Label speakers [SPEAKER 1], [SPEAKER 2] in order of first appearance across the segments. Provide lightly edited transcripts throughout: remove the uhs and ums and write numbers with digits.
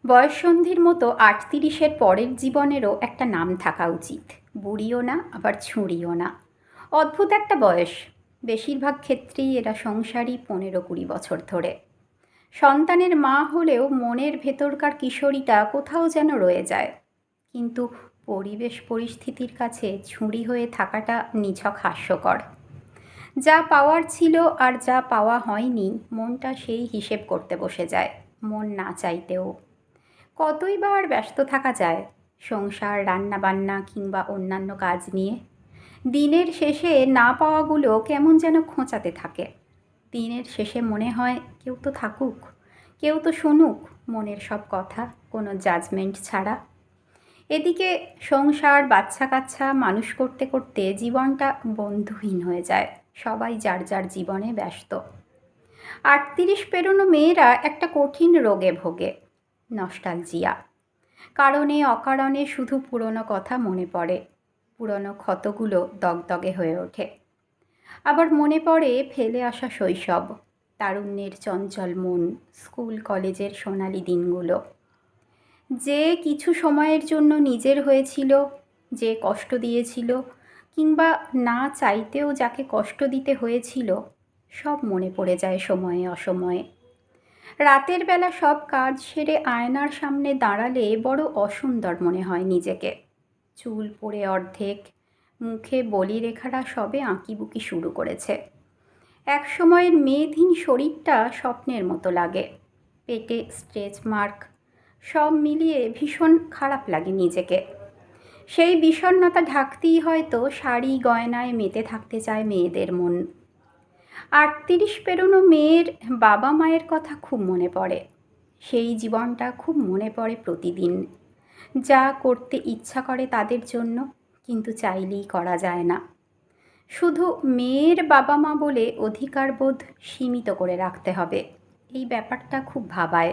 [SPEAKER 1] বয়ঃসন্ধির মতো ৩৮-এর পরের জীবনেরও একটা নাম থাকা উচিত। বুড়িও না, আবার ছুঁড়িও না। অদ্ভুত একটা বয়স। বেশিরভাগ ক্ষেত্রেই এরা সংসারী ১৫-২০ বছর ধরে। সন্তানের মা হলেও মনের ভেতরকার কিশোরীটা কোথাও যেন রয়ে যায়। কিন্তু পরিবেশ পরিস্থিতির কাছে ছুঁড়ি হয়ে থাকাটা নিছক হাস্যকর। যা পাওয়ার ছিল আর যা পাওয়া হয়নি, মনটা সেই হিসেব করতে বসে যায়, মন না চাইতেও। কতই বা আর ব্যস্ত থাকা যায় সংসার, রান্নাবান্না কিংবা অন্যান্য কাজ নিয়ে। দিনের শেষে না পাওয়াগুলো কেমন যেন খোঁচাতে থাকে। দিনের শেষে মনে হয় কেউ তো থাকুক, কেউ তো শুনুক মনের সব কথা, কোনো জাজমেন্ট ছাড়া। এদিকে সংসার, বাচ্চা কাচ্চা মানুষ করতে করতে জীবনটা বন্ধুহীন হয়ে যায়। সবাই যার যার জীবনে ব্যস্ত। ৩৮ পেরোনো মেয়েরা একটা কঠিন রোগে ভোগে, নস্টালজিয়া। কারণে অকারণে শুধু পুরনো কথা মনে পড়ে। পুরনো ক্ষতগুলো দগদগে হয়ে ওঠে। আবার মনে পড়ে ফেলে আসা শৈশব, তারুণ্যের চঞ্চল মন, স্কুল কলেজের সোনালি দিনগুলো। যে কিছু সময়ের জন্য নিজের হয়েছিল, যে কষ্ট দিয়েছিল, কিংবা না চাইতেও যাকে কষ্ট দিতে হয়েছিল, সব মনে পড়ে যায় সময়ে অসময়ে। রাতের বেলা সব কাজ সেরে আয়নার সামনে দাঁড়ালে বড় অসুন্দর মনে হয় নিজেকে। চুল পড়ে অর্ধেক, মুখে বলিরেখাটা সবে আঁকিবুকি শুরু করেছে। এক সময়ের মেয়েধীন শরীরটা স্বপ্নের মতো লাগে। পেটে স্ট্রেচ মার্ক, সব মিলিয়ে ভীষণ খারাপ লাগে নিজেকে। সেই বিষণ্ণতা ঢাকতেই হয়তো শাড়ি গয়নায় মেতে থাকতে চায় মেয়েদের মন। ৩৮ পেরোনো মেয়ের বাবা মায়ের কথা খুব মনে পড়ে। সেই জীবনটা খুব মনে পড়ে প্রতিদিন। যা করতে ইচ্ছা করে তাদের জন্য, কিন্তু চাইলেই করা যায় না। শুধু মেয়ের বাবা মা বলে অধিকারবোধ সীমিত করে রাখতে হবে, এই ব্যাপারটা খুব ভাবায়।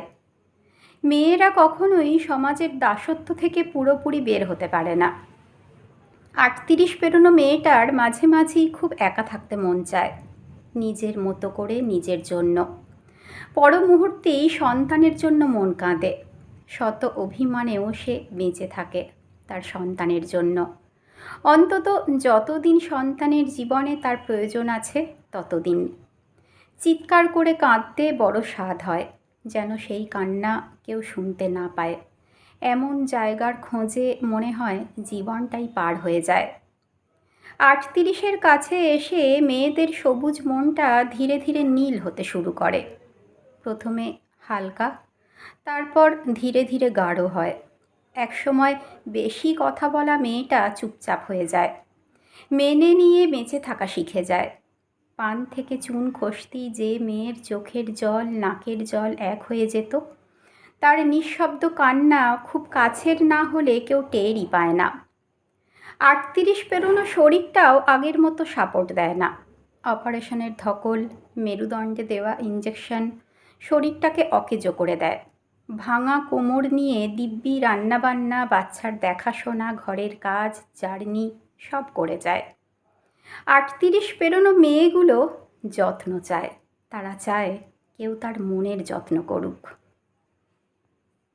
[SPEAKER 1] মেয়েরা কখনোই সমাজের দাসত্ব থেকে পুরোপুরি বের হতে পারে না। ৩৮ পেরোনো মেয়েটার মাঝে মাঝেই খুব একা থাকতে মন চায়, নিজের মতো করে, নিজের জন্য। পর মুহূর্তেই সন্তানের জন্য মন কাঁদে। শত অভিমানেও সে বেঁচে থাকে তার সন্তানের জন্য। অন্তত যতদিন সন্তানের জীবনে তার প্রয়োজন আছে ততদিন। চিৎকার করে কাঁদতে বড় স্বাদ হয়, যেন সেই কান্না কেউ শুনতে না পায়। এমন জায়গার খোঁজে মনে হয় জীবনটাই পার হয়ে যায়। ৩৮-এর কাছে এসে মেয়েদের সবুজ মনটা ধীরে ধীরে নীল হতে শুরু করে। প্রথমে হালকা, তারপর ধীরে ধীরে গাঢ় হয়। একসময় বেশি কথা বলা মেয়েটা চুপচাপ হয়ে যায়, মেনে নিয়ে বেঁচে থাকা শিখে যায়। পান থেকে চুন খসতেই যে মেয়ের চোখের জল, নাকের জল এক হয়ে যেত, তার নিঃশব্দ কান্না খুব কাছের না হলে কেউ টেরই পায় না। ৩৮ পেরোনো শরীরটাও আগের মতো সাপোর্ট দেয় না। অপারেশনের ধকল, মেরুদণ্ডে দেওয়া ইঞ্জেকশন শরীরটাকে অকেজো করে দেয়। ভাঙা কোমর নিয়ে দিব্যি রান্নাবান্না, বাচ্চার দেখাশোনা, ঘরের কাজ, জার্নি সব করে যায়। ৩৮ পেরোনো মেয়েগুলো যত্ন চায়। তারা চায় কেউ তার মনের যত্ন করুক।